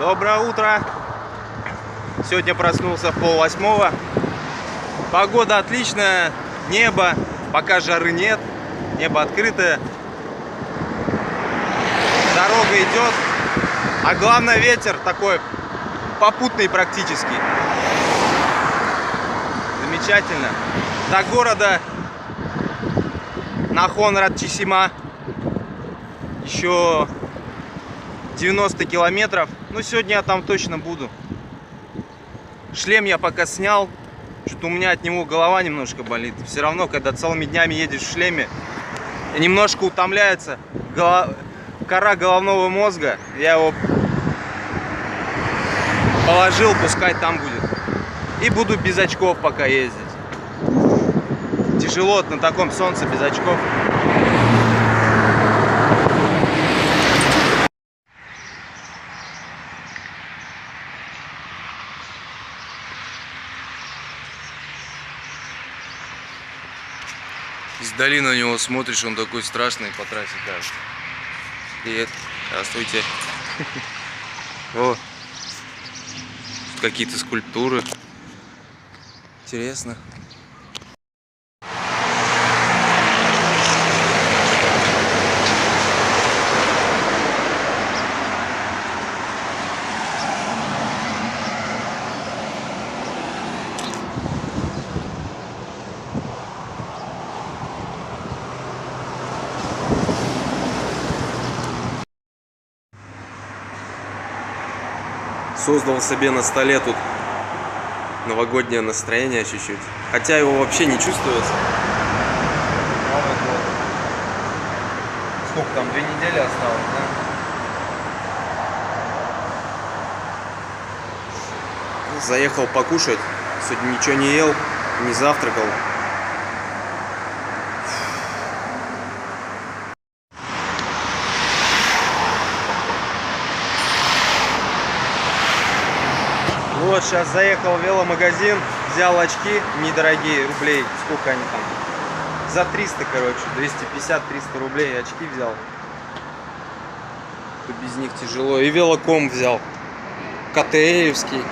Доброе утро! Сегодня проснулся в 7:30. Погода отличная, небо, пока жары нет, небо открытое. Дорога идет, а главное ветер такой попутный практически. Замечательно. До города Нахон Радчисима еще 90 километров. Ну, сегодня я там точно буду. Шлем я пока снял. Что-то у меня от него голова немножко болит. Все равно, когда целыми днями едешь в шлеме, немножко утомляется кора головного мозга. Я его положил, пускай там будет. И буду без очков пока ездить. Тяжело на таком солнце без очков. Издали на него смотришь, он такой страшный по трассе, кажется. Привет, здравствуйте. О, какие-то скульптуры. Интересно. Создал себе на столе тут новогоднее настроение чуть-чуть. Хотя его вообще не чувствуется. Новый год. Сколько там, 2 недели осталось, да? Заехал покушать. Сегодня ничего не ел, не завтракал. Вот, сейчас заехал в веломагазин, взял очки недорогие, рублей, сколько они там, за 300, короче, 250-300 рублей очки взял. То без них тяжело. И велоком взял, КТЭевский.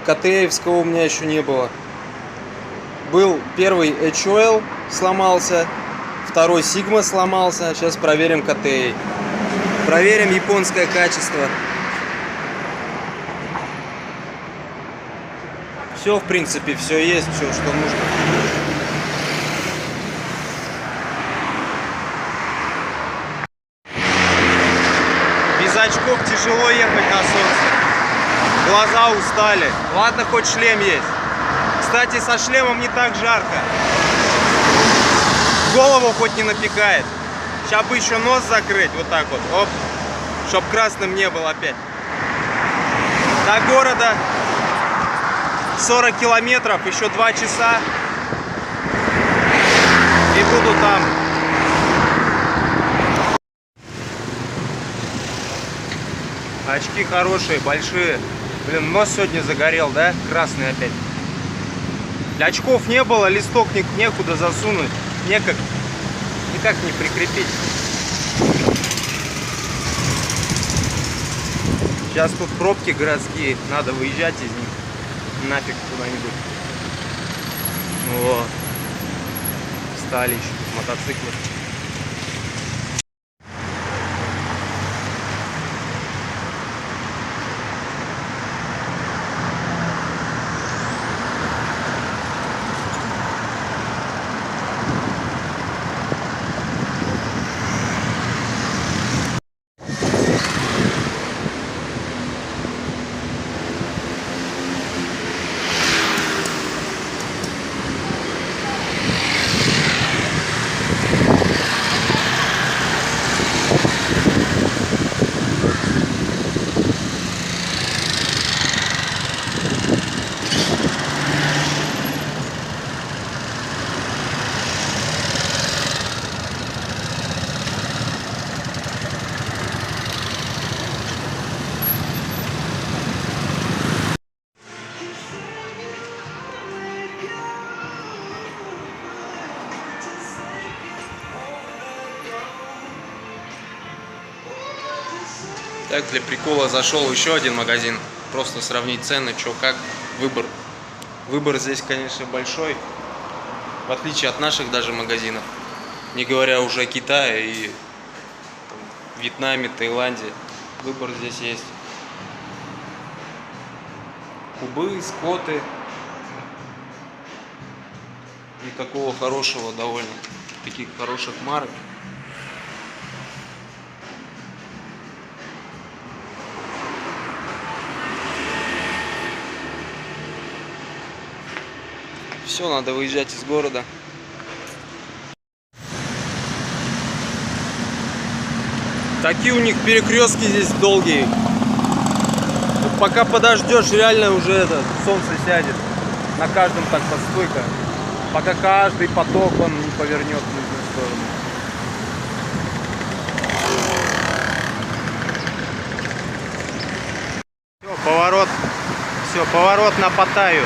КТЭевского у меня еще не было. Был первый HOL, сломался, второй Sigma сломался, сейчас проверим КТЭ. Проверим японское качество. Все, в принципе, все есть, все, что нужно. Без очков тяжело ехать на солнце. Глаза устали. Ладно, хоть шлем есть. Кстати, со шлемом не так жарко. Голову хоть не напекает. Сейчас бы еще нос закрыть, вот так вот. Оп, чтоб красным не было опять. До города 40 километров, еще 2 часа и буду там. Очки хорошие, большие. Блин, нос сегодня загорел, да? Красный опять. Для очков не было, листок некуда засунуть. Никак не прикрепить. Сейчас тут пробки городские, надо выезжать из них. Нафиг куда-нибудь. Вот. Встали еще мотоциклы. Так, для прикола зашел еще один магазин. Просто сравнить цены, что как, выбор. Выбор здесь, конечно, большой. В отличие от наших даже магазинов. Не говоря уже о Китае и там, Вьетнаме, Таиланде. Выбор здесь есть. Кубы, скоты. И такого хорошего довольно. Таких хороших марок. Все, надо выезжать из города. Такие у них перекрестки здесь долгие. Вот пока подождешь, реально уже это солнце сядет. На каждом так подстойка. Пока каждый поток он не повернет в нужную сторону. Все, поворот. Все, поворот на Паттайю.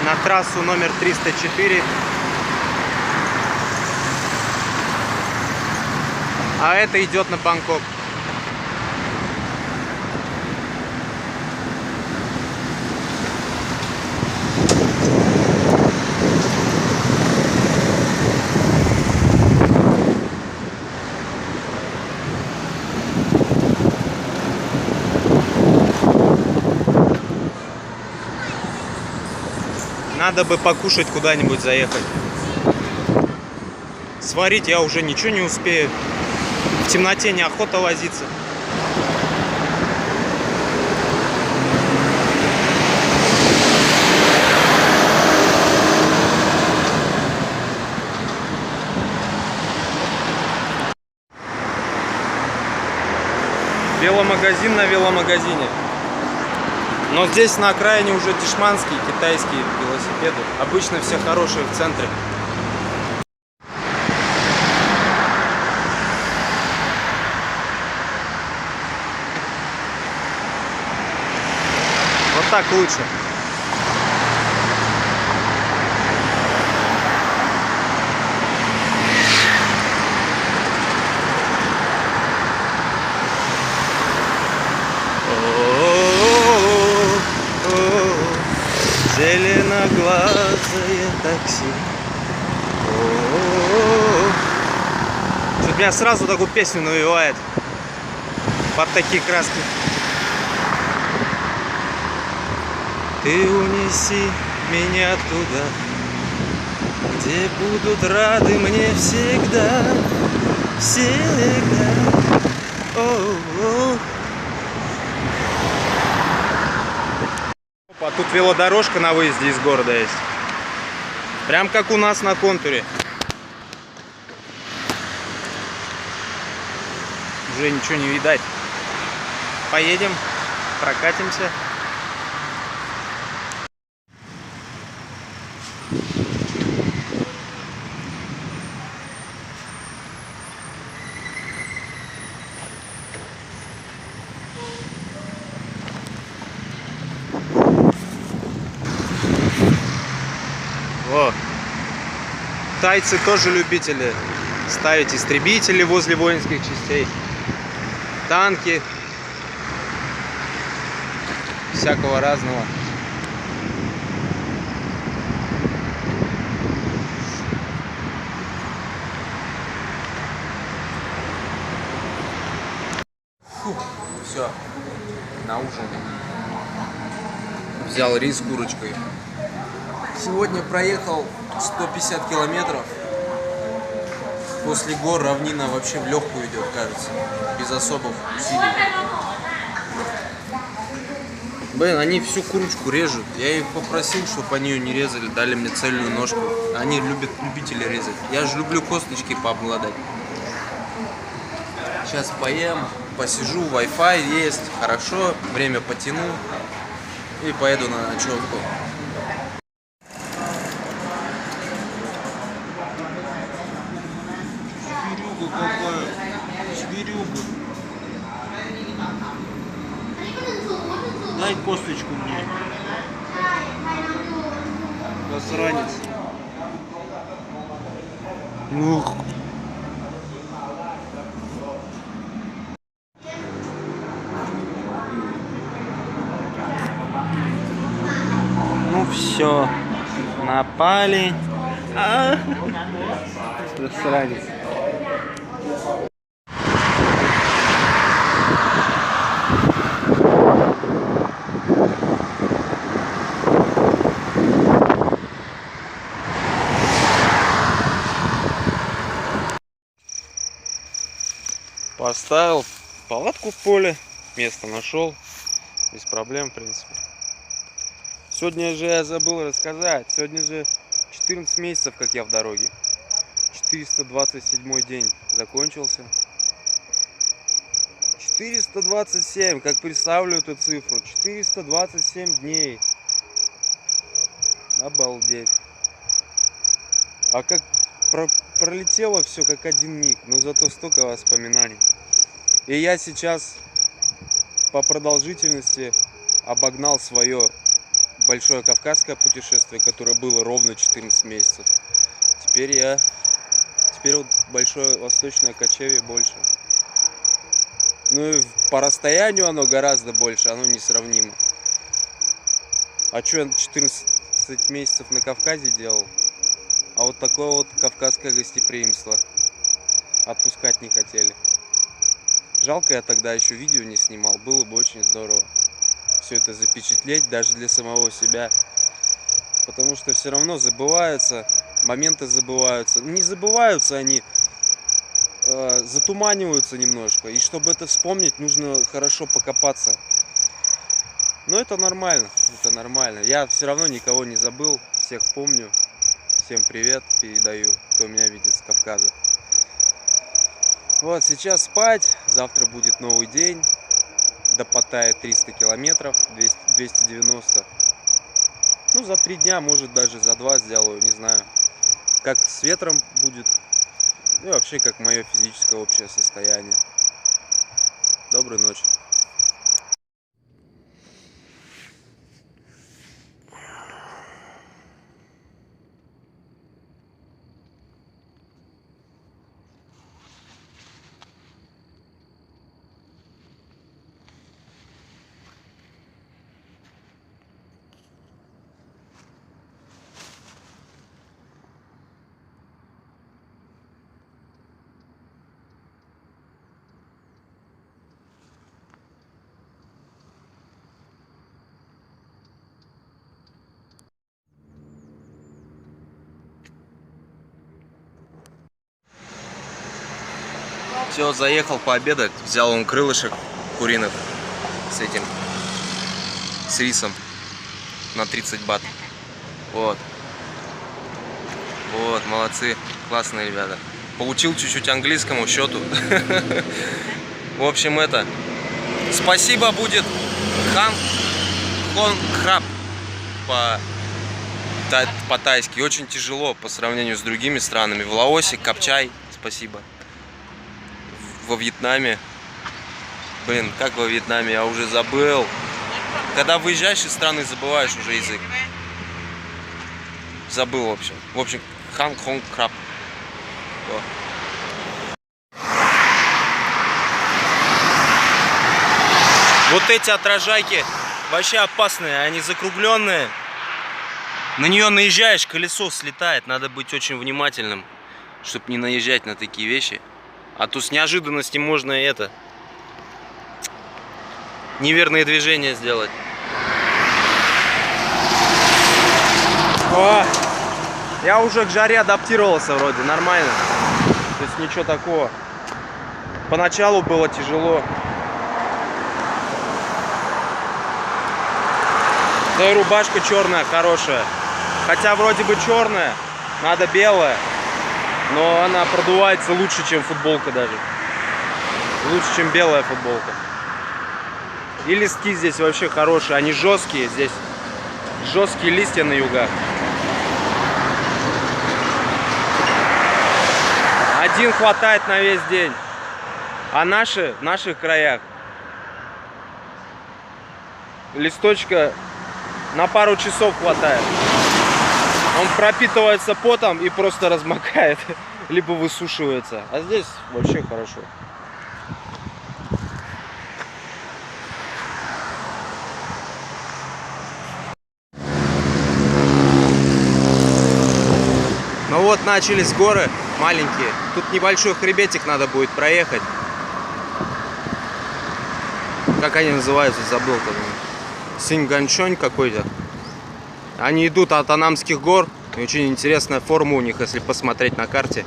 На трассу номер 304. А это идет на Бангкок. Надо бы покушать, куда-нибудь заехать. Сварить я уже ничего не успею. В темноте неохота возиться. Веломагазин на веломагазине. Но здесь на окраине уже дешманские китайские велосипеды. Обычно все хорошие в центре. Вот так лучше. Зеленоглазое такси. Что-то меня сразу такую песню навевает. Под такие краски. Ты унеси меня туда, где будут рады мне всегда, всегда. О-о-о. А тут велодорожка на выезде из города есть. Прям как у нас на контуре. Уже ничего не видать. Поедем, прокатимся. О, тайцы тоже любители ставить истребители возле воинских частей, танки, всякого разного. Все, на ужин. Взял рис с курочкой. Сегодня проехал 150 километров. После гор равнина вообще в легкую идет, кажется. Без особых усилий. Блин, они всю курочку режут. Я их попросил, чтобы они ее не резали. Дали мне цельную ножку. Они любители резать. Я же люблю косточки пообладать. Сейчас поем, посижу, Wi-Fi есть. Хорошо, время потяну. И поеду на ночевку. Зверюга. Дай косточку мне. Засранец. Ух. все, напали. Засранец. Поставил палатку в поле, место нашел, без проблем, в принципе. Сегодня же я забыл рассказать, сегодня же 14 месяцев, как я в дороге. 427 день закончился. 427, как представлю эту цифру, 427 дней. Обалдеть. А как пролетело все как один миг, но зато столько воспоминаний. И я сейчас по продолжительности обогнал свое большое кавказское путешествие, которое было ровно 14 месяцев. Теперь вот большое восточное кочевье больше. Ну и по расстоянию оно гораздо больше, оно несравнимо. А что я 14 месяцев на Кавказе делал? А вот такое вот кавказское гостеприимство. Отпускать не хотели. Жалко, я тогда еще видео не снимал. Было бы очень здорово все это запечатлеть, даже для самого себя. Потому что все равно забываются, моменты забываются. Не забываются они, затуманиваются немножко. И чтобы это вспомнить, нужно хорошо покопаться. Но это нормально, это нормально. Я все равно никого не забыл, всех помню. Всем привет передаю, кто меня видит с Кавказа. Вот, сейчас спать, завтра будет новый день. До Паттайи 300 километров, 290. Ну, за 3 дня, может даже за 2 сделаю, не знаю. Как с ветром будет, и вообще как мое физическое общее состояние. Доброй ночи. Все, заехал пообедать, взял он крылышек куриных с этим, с рисом на 30 бат. Вот. Вот, молодцы, классные ребята. Поучил чуть-чуть английскому счету. В общем, это, спасибо будет хон краб по-тайски. Очень тяжело по сравнению с другими странами. В Лаосе капчай, спасибо. Во Вьетнаме, блин, как во Вьетнаме, я уже забыл. Когда выезжаешь из страны, забываешь уже язык. Забыл, в общем. В общем, хан хонг краб. Вот эти отражайки вообще опасные, они закругленные. На нее наезжаешь, колесо слетает. Надо быть очень внимательным, чтобы не наезжать на такие вещи. А то с неожиданности можно это, неверные движения сделать. О, я уже к жаре адаптировался вроде, нормально. То есть ничего такого. Поначалу было тяжело. Да и рубашка черная, хорошая. Хотя вроде бы черная, надо белая. Но она продувается лучше, чем футболка даже. Лучше, чем белая футболка. И листки здесь вообще хорошие. Они жесткие здесь. Жесткие листья на югах. Один хватает на весь день. А в наших краях листочка на пару часов хватает. Он пропитывается потом и просто размокает, либо высушивается. А здесь вообще хорошо. вот начались горы маленькие. Тут небольшой хребетик надо будет проехать. Как они называются, забыл. Синганчонь какой-то. Они идут от Анамских гор. И очень интересная форма у них, если посмотреть на карте.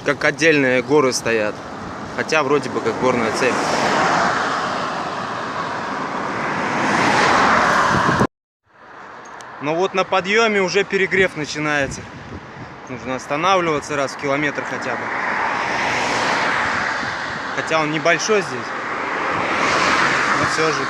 Как отдельные горы стоят. Хотя вроде бы как горная цепь. Но вот на подъеме уже перегрев начинается. Нужно останавливаться раз в километр хотя бы. Хотя он небольшой здесь. Но все же.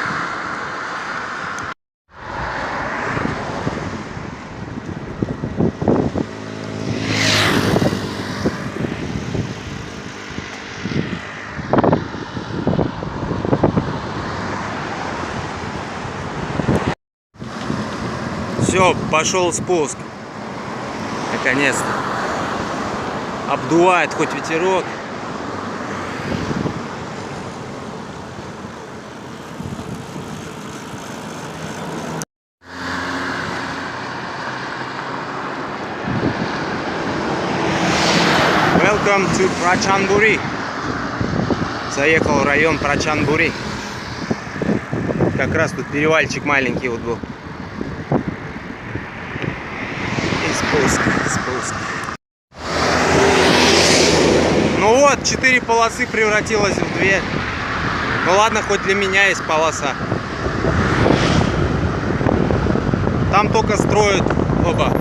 Все, пошел спуск. Наконец-то. Обдувает хоть ветерок. Welcome to Prachandpuri. Заехал в район Прачанбури. Как раз тут перевальчик маленький вот был. Спуск. Ну вот, 4 полосы превратилось в 2. Ну ладно, хоть для меня есть полоса. Там только строят. Оба.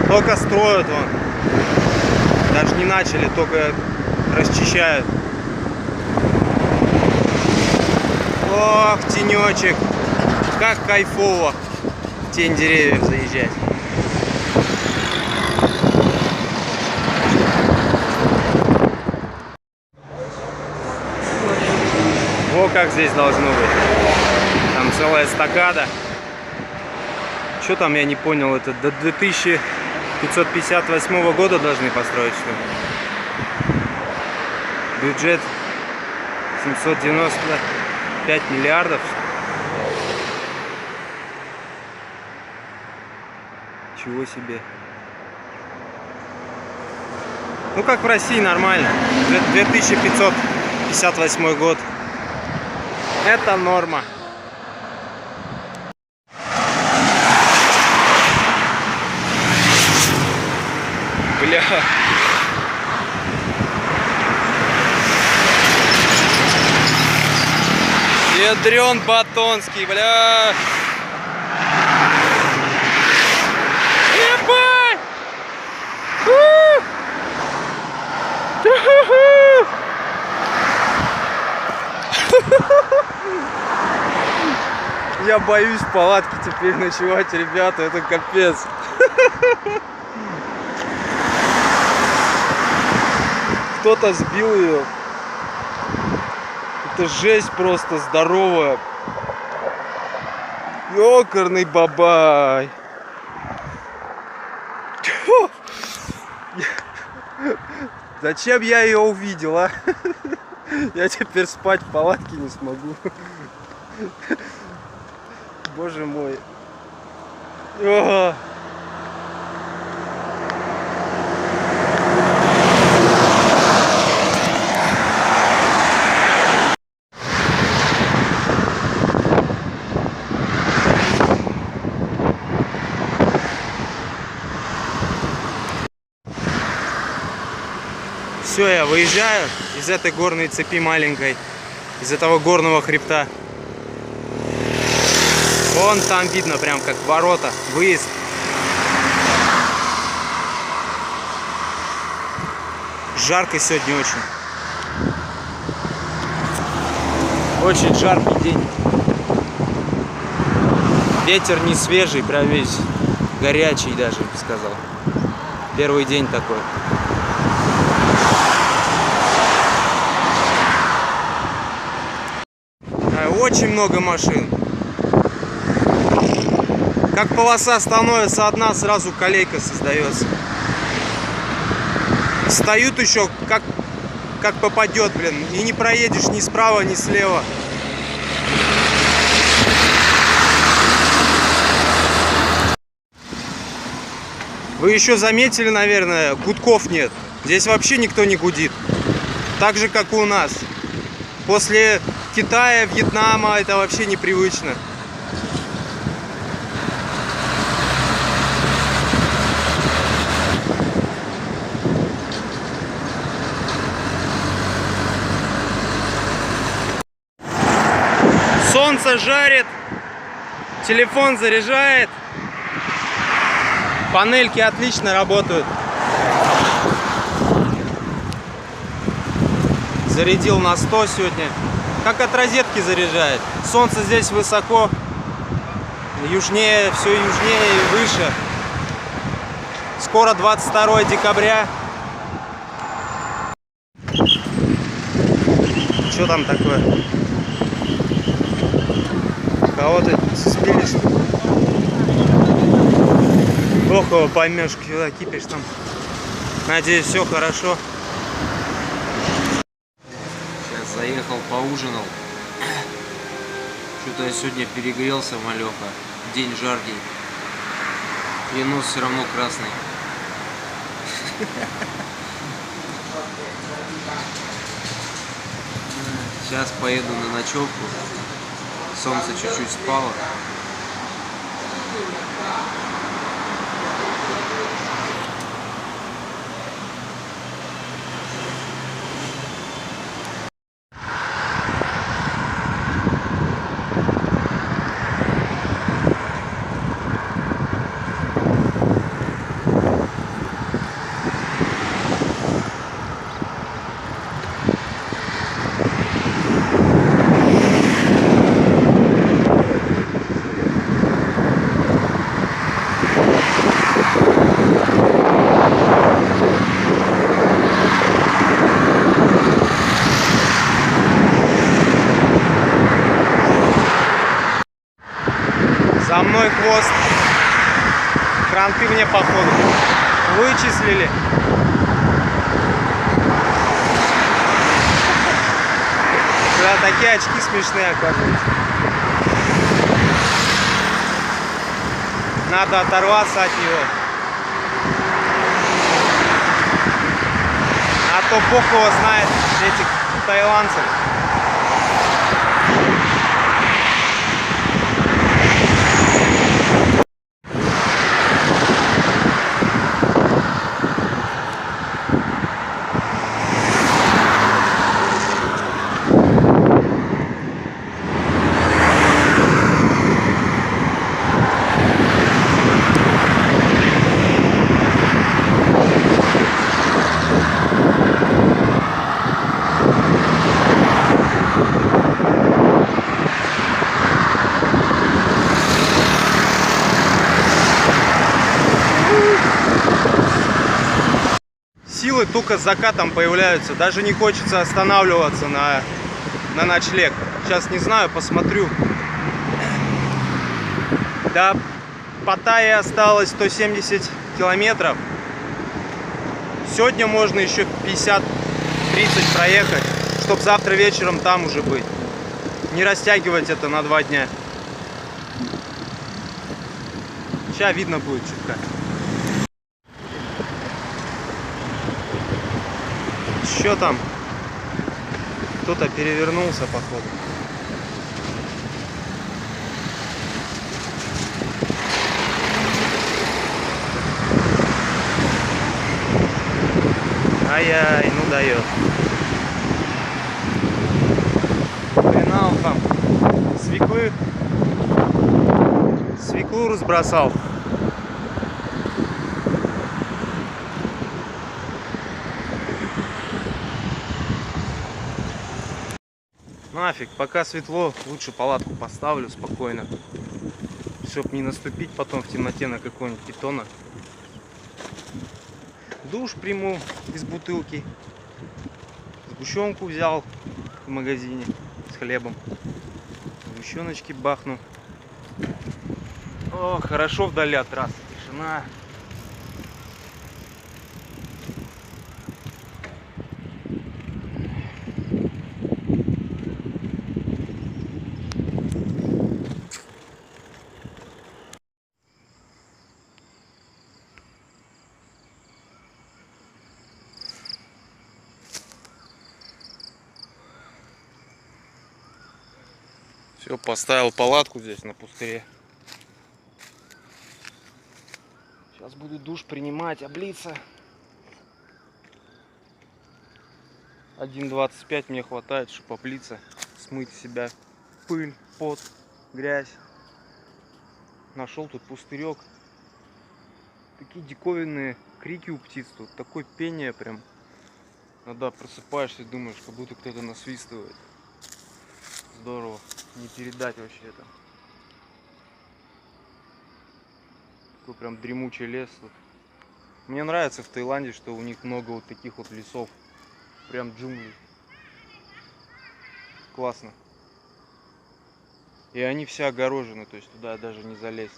Только строят вон. Даже не начали, только расчищают. Ох, тенечек. Как кайфово в тень деревьев заезжать. Во как здесь должно быть. Там целая эстакада. Что там, я не понял, это до 2558 года должны построить, что ли? Бюджет 795 миллиардов. Чего себе. Ну как в России, нормально. 2558 год. Это норма. Бля. Ядрен Батонский, бля. Ебать! Я боюсь в палатке теперь ночевать, ребята, это капец. Кто-то сбил ее. Это жесть просто здоровая. Ёкарный бабай. Зачем я ее увидел, а? Я теперь спать в палатке не смогу. Боже мой. О! Все, я выезжаю из этой горной цепи маленькой, из этого горного хребта. Вон там видно прям как ворота, выезд. Жарко сегодня очень. Очень жаркий день. Ветер не свежий, прям весь горячий даже, я бы сказал. Первый день такой. Очень много машин. Как полоса становится одна, сразу колейка создается. Встают еще как как попадет, блин. И не проедешь ни справа, ни слева. Вы еще заметили, наверное, гудков нет. Здесь вообще никто не гудит. Так же, как и у нас. После Китая, Вьетнама это вообще непривычно. Солнце жарит, телефон заряжает, панельки отлично работают. Зарядил на 100 сегодня. Как от розетки заряжает. Солнце здесь высоко, южнее, все южнее и выше. Скоро 22 декабря. Что там такое? Кого-то сбили, что ли? Ох, его поймешь, когда кипишь там. Надеюсь, все хорошо. Сейчас заехал, поужинал. Что-то я сегодня перегрелся, малеха. День жаркий. И нос все равно красный. Сейчас поеду на ночевку. Солнце чуть-чуть спало. За мной хвост. Кранты мне походу вычислили. Да, такие очки смешные, оказывается. Надо оторваться от него. А то бог его знает, этих таиландцев. Силы только с закатом появляются. Даже не хочется останавливаться на ночлег. Сейчас не знаю, посмотрю. До Паттайи осталось 170 километров. Сегодня можно еще 50-30 проехать, чтобы завтра вечером там уже быть. Не растягивать это на 2 дня. Сейчас видно будет чутка. Что там? Кто-то перевернулся, походу. Ай-яй, ну дает. Пинал там. Свеклу разбросал. Нафиг, пока светло, лучше палатку поставлю спокойно, чтоб не наступить потом в темноте на какой-нибудь питона. Душ приму из бутылки, сгущенку взял в магазине с хлебом, сгущеночки бахну. О, хорошо вдали от трассы, тишина. Все, поставил палатку здесь на пустыре. Сейчас буду душ принимать, облиться. 1,25 мне хватает, чтобы облиться, смыть с себя пыль, пот, грязь. Нашел тут пустырек. Такие диковинные крики у птиц тут, такое пение прям. Иногда просыпаешься и думаешь, как будто кто-то насвистывает. Здорово, не передать вообще это. Такой прям дремучий лес тут. Мне нравится в Таиланде, что у них много вот таких вот лесов. Прям джунгли. Классно. И они все огорожены, то есть туда даже не залезть.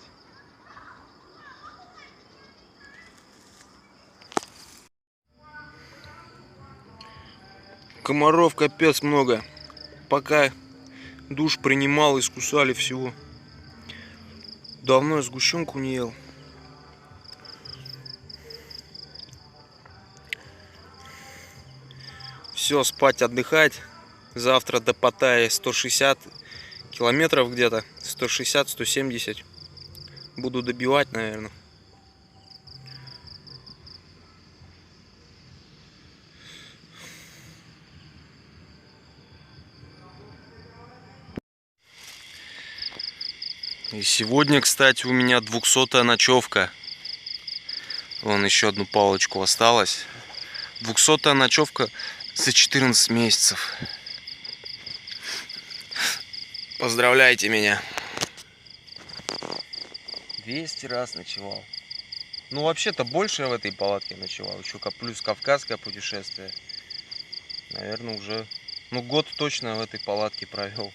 Комаров капец много. Пока душ принимал, искусали всего. Давно я сгущенку не ел. Все, спать, отдыхать. Завтра до Паттайи 160 километров где-то. 160-170. Буду добивать, наверное. И сегодня, кстати, у меня 200-я ночевка. Вон еще одну палочку осталось. 200-я ночевка за 14 месяцев. Поздравляйте меня. 200 раз ночевал. Ну, вообще-то больше я в этой палатке ночевал. Еще плюс кавказское путешествие. Наверное, уже... Ну, год точно в этой палатке провел.